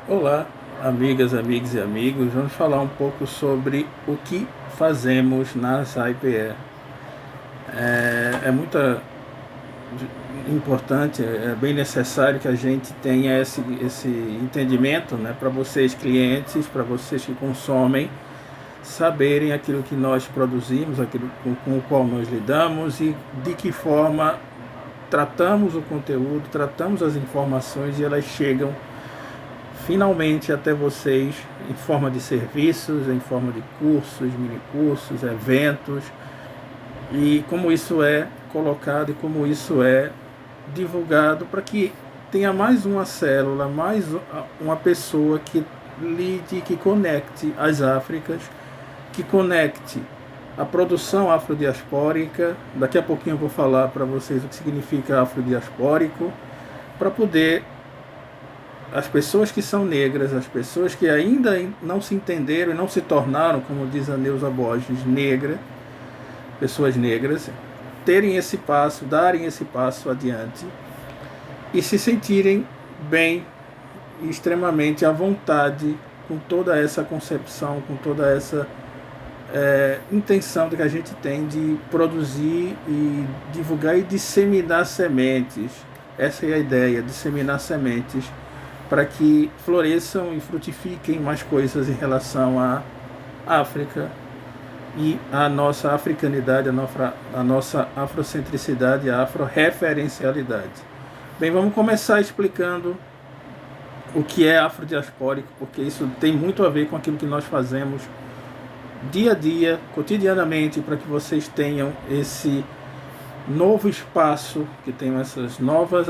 Olá, amigas, amigos e amigos. Vamos falar um pouco sobre o que fazemos na SAIPE. É muito importante, é bem necessário que a gente tenha esse entendimento, né, para vocês clientes, para vocês que consomem, saberem aquilo que nós produzimos, aquilo com o qual nós lidamos e de que forma tratamos o conteúdo, tratamos as informações e elas chegam finalmente até vocês em forma de serviços, em forma de cursos, minicursos, eventos, e como isso é colocado e como isso é divulgado para que tenha mais uma célula, mais uma pessoa que lide, que conecte as Áfricas, que conecte a produção afrodiaspórica. Daqui a pouquinho eu vou falar para vocês o que significa afrodiaspórico, para poder as pessoas que são negras, as pessoas que ainda não se entenderam e não se tornaram, como diz a Neuza Borges, negra, pessoas negras, terem esse passo, darem esse passo adiante e se sentirem bem e extremamente à vontade com toda essa concepção, com toda essa intenção que a gente tem de produzir e divulgar e disseminar sementes. Essa é a ideia, disseminar sementes para que floresçam e frutifiquem mais coisas em relação à África e à nossa africanidade, a nossa afrocentricidade e a afro-referencialidade. Bem, vamos começar explicando o que é afrodiaspórico, porque isso tem muito a ver com aquilo que nós fazemos dia a dia, cotidianamente, para que vocês tenham esse novo espaço, que tem essas novas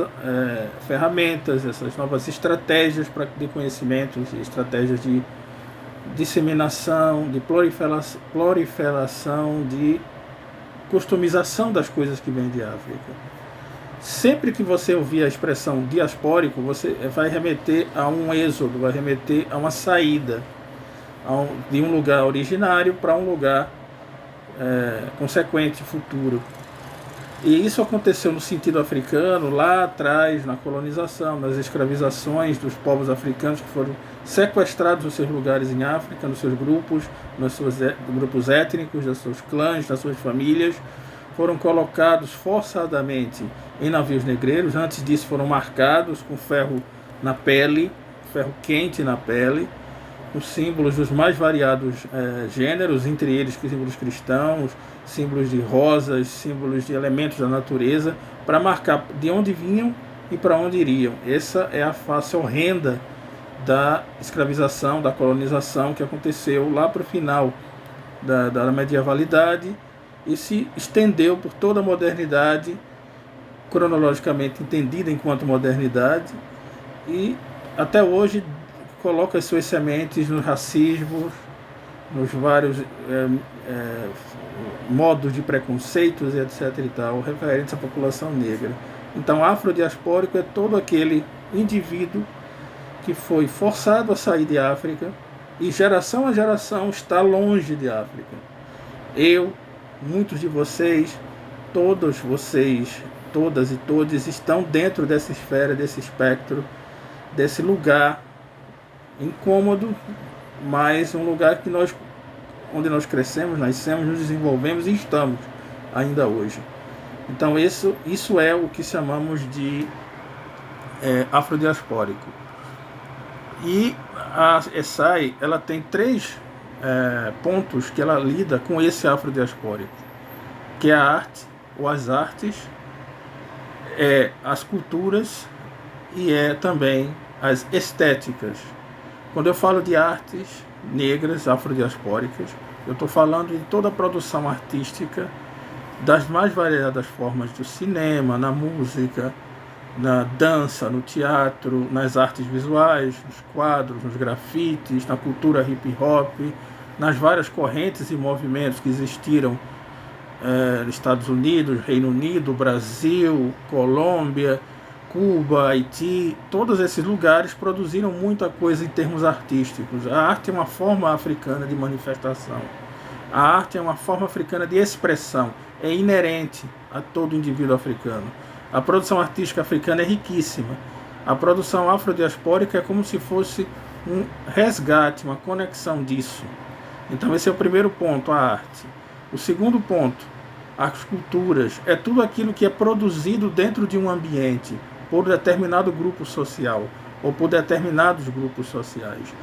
ferramentas, essas novas estratégias de conhecimento, estratégias de disseminação, de proliferação, de customização das coisas que vêm de África. Sempre que você ouvir a expressão diaspórico, você vai remeter a um êxodo, vai remeter a uma saída de um lugar originário para um lugar consequente, futuro. E isso aconteceu no sentido africano, lá atrás, na colonização, nas escravizações dos povos africanos que foram sequestrados nos seus lugares em África, nos seus grupos, nos seus grupos étnicos, nos seus clãs, nas suas famílias, foram colocados forçadamente em navios negreiros. Antes disso foram marcados com ferro na pele, ferro quente na pele, com símbolos dos mais variados gêneros, entre eles símbolos cristãos, símbolos de rosas, símbolos de elementos da natureza, para marcar de onde vinham e para onde iriam. Essa é a face horrenda da escravização, da colonização que aconteceu lá para o final da medievalidade e se estendeu por toda a modernidade, cronologicamente entendida enquanto modernidade, e até hoje coloca as suas sementes no racismo, nos vários modos de preconceitos, etc. e tal, referentes à população negra. Então, afrodiaspórico é todo aquele indivíduo que foi forçado a sair de África e geração a geração está longe de África. Eu, muitos de vocês, todos vocês, todas e todos estão dentro dessa esfera, desse espectro, desse lugar incômodo, mas um lugar que onde nós crescemos, nascemos, nos desenvolvemos e estamos ainda hoje. Então isso é o que chamamos de afrodiaspórico. E a ESAI, ela tem três pontos que ela lida com esse afrodiaspórico, que é a arte, ou as artes, as culturas e também as estéticas. Quando eu falo de artes negras, afrodiaspóricas, eu estou falando de toda a produção artística, das mais variadas formas do cinema, na música, na dança, no teatro, nas artes visuais, nos quadros, nos grafites, na cultura hip hop, nas várias correntes e movimentos que existiram nos Estados Unidos, Reino Unido, Brasil, Colômbia, Cuba, Haiti. Todos esses lugares produziram muita coisa em termos artísticos. A arte é uma forma africana de manifestação. A arte é uma forma africana de expressão. É inerente a todo indivíduo africano. A produção artística africana é riquíssima. A produção afrodiaspórica é como se fosse um resgate, uma conexão disso. Então esse é o primeiro ponto, a arte. O segundo ponto, as culturas. É tudo aquilo que é produzido dentro de um ambiente por determinado grupo social ou por determinados grupos sociais.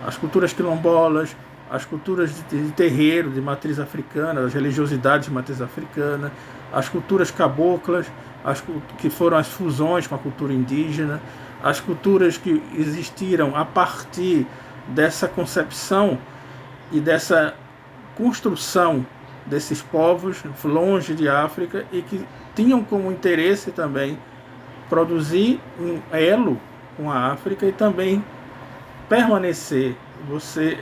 As culturas quilombolas, as culturas de terreiro, de matriz africana, as religiosidades de matriz africana, as culturas caboclas, que foram as fusões com a cultura indígena, as culturas que existiram a partir dessa concepção e dessa construção desses povos longe de África e que tinham como interesse também produzir um elo com a África e também permanecer, você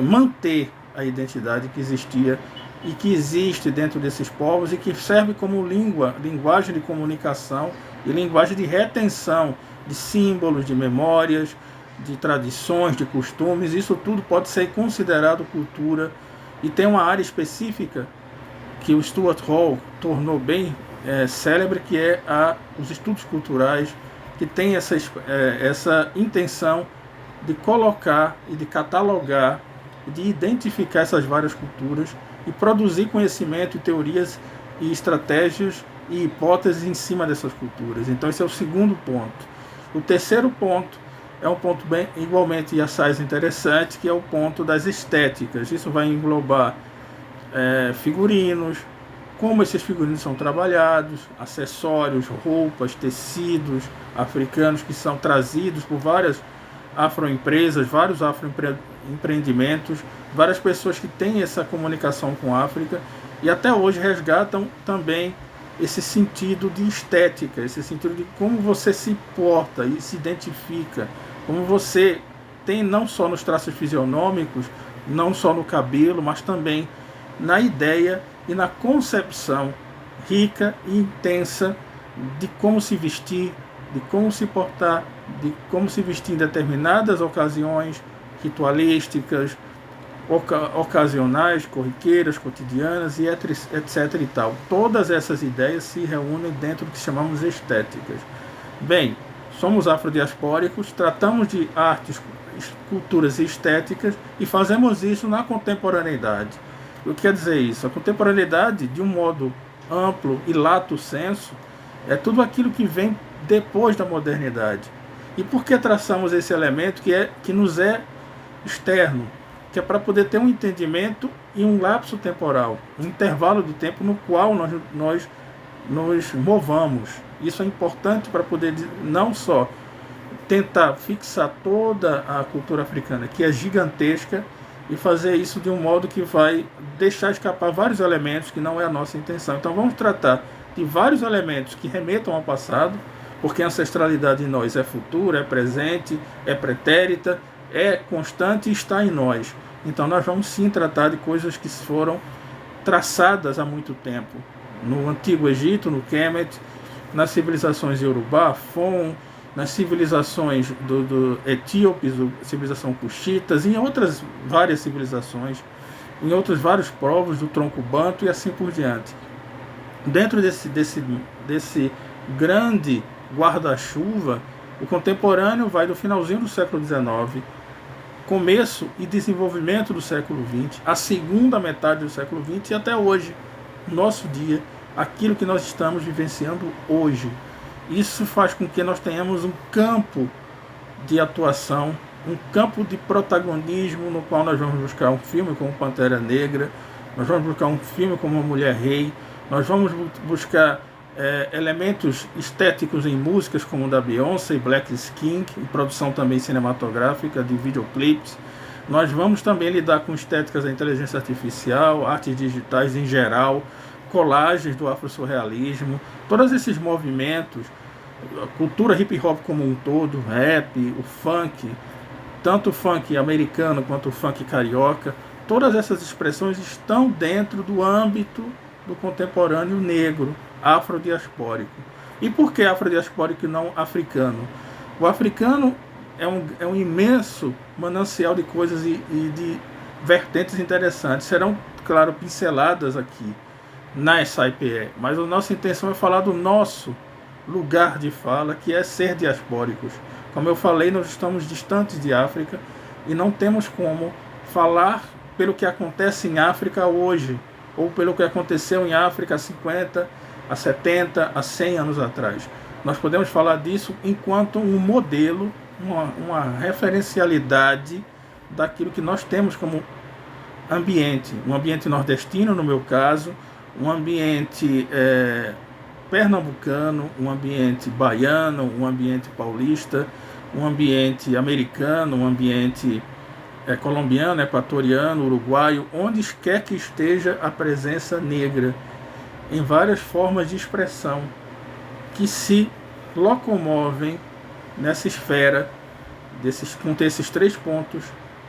manter a identidade que existia e que existe dentro desses povos e que serve como linguagem de comunicação e linguagem de retenção de símbolos, de memórias, de tradições, de costumes. Isso tudo pode ser considerado cultura e tem uma área específica que o Stuart Hall tornou bem célebre, que é os estudos culturais, que tem essa intenção de colocar e de catalogar, de identificar essas várias culturas e produzir conhecimento, teorias e estratégias e hipóteses em cima dessas culturas. Então esse é o segundo ponto. O terceiro ponto é um ponto bem igualmente assaz interessante, que é o ponto das estéticas. Isso vai englobar figurinos, como esses figurinos são trabalhados, acessórios, roupas, tecidos africanos que são trazidos por várias afroempresas, vários afroempreendimentos, várias pessoas que têm essa comunicação com a África e até hoje resgatam também esse sentido de estética, esse sentido de como você se porta e se identifica, como você tem não só nos traços fisionômicos, não só no cabelo, mas também na ideia e na concepção rica e intensa de como se vestir, de como se portar, de como se vestir em determinadas ocasiões ritualísticas, ocasionais, corriqueiras, cotidianas e etc e tal. Todas essas ideias se reúnem dentro do que chamamos estéticas. Bem, somos afrodiaspóricos, tratamos de artes, culturas e estéticas e fazemos isso na contemporaneidade. O que quer dizer isso? A contemporaneidade, de um modo amplo e lato sensu, é tudo aquilo que vem depois da modernidade. E por que traçamos esse elemento que nos é externo? Que é para poder ter um entendimento e um lapso temporal, um intervalo de tempo no qual nós nos movamos. Isso é importante para poder não só tentar fixar toda a cultura africana, que é gigantesca, e fazer isso de um modo que vai deixar escapar vários elementos que não é a nossa intenção. Então vamos tratar de vários elementos que remetam ao passado, porque a ancestralidade em nós é futura, é presente, é pretérita, é constante e está em nós. Então nós vamos sim tratar de coisas que foram traçadas há muito tempo. No Antigo Egito, no Kemet, nas civilizações Yorubá, Fon, nas civilizações do etíopes, civilização cuxitas, em outras várias civilizações, em outros vários povos do tronco banto e assim por diante. Dentro desse grande guarda-chuva, o contemporâneo vai do finalzinho do século XIX, começo e desenvolvimento do século XX, a segunda metade do século XX e até hoje, nosso dia, aquilo que nós estamos vivenciando hoje. Isso faz com que nós tenhamos um campo de atuação, um campo de protagonismo no qual nós vamos buscar um filme como Pantera Negra, nós vamos buscar um filme como Uma Mulher Rei, nós vamos buscar elementos estéticos em músicas como da Beyoncé e Black Skin, e produção também cinematográfica de videoclipes. Nós vamos também lidar com estéticas da inteligência artificial, artes digitais em geral, colagens do afro-surrealismo, todos esses movimentos, a cultura hip-hop como um todo, o rap, o funk, tanto o funk americano quanto o funk carioca, todas essas expressões estão dentro do âmbito do contemporâneo negro, afrodiaspórico. E por que afrodiaspórico e não africano? O africano é um imenso manancial de coisas e de vertentes interessantes. Serão, claro, pinceladas aqui na SAIPE, mas a nossa intenção é falar do nosso lugar de fala, que é ser diaspóricos. Como eu falei, nós estamos distantes de África e não temos como falar pelo que acontece em África hoje, ou pelo que aconteceu em África há 50, há 70, há 100 anos atrás. Nós podemos falar disso enquanto um modelo, uma referencialidade daquilo que nós temos como ambiente, um ambiente nordestino, no meu caso, um ambiente pernambucano, um ambiente baiano, um ambiente paulista, um ambiente americano, um ambiente colombiano, equatoriano, uruguaio, onde quer que esteja a presença negra, em várias formas de expressão, que se locomovem nessa esfera, com esses 3 pontos,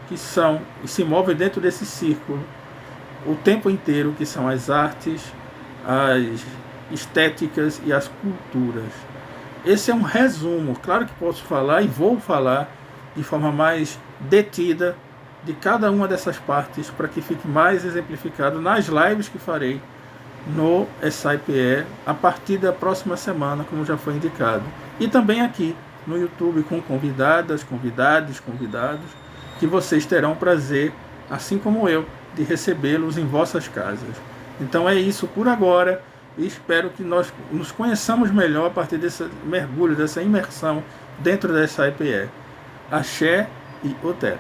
que são, e se movem dentro desse círculo, o tempo inteiro, que são as artes, as estéticas e as culturas. Esse é um resumo, claro que posso falar e vou falar de forma mais detida de cada uma dessas partes, para que fique mais exemplificado nas lives que farei no SIPE a partir da próxima semana, como já foi indicado. E também aqui no YouTube com convidados, que vocês terão prazer, assim como eu, de recebê-los em vossas casas. Então é isso por agora, e espero que nós nos conheçamos melhor a partir desse mergulho, dessa imersão dentro da SIPE. Axé e Oté.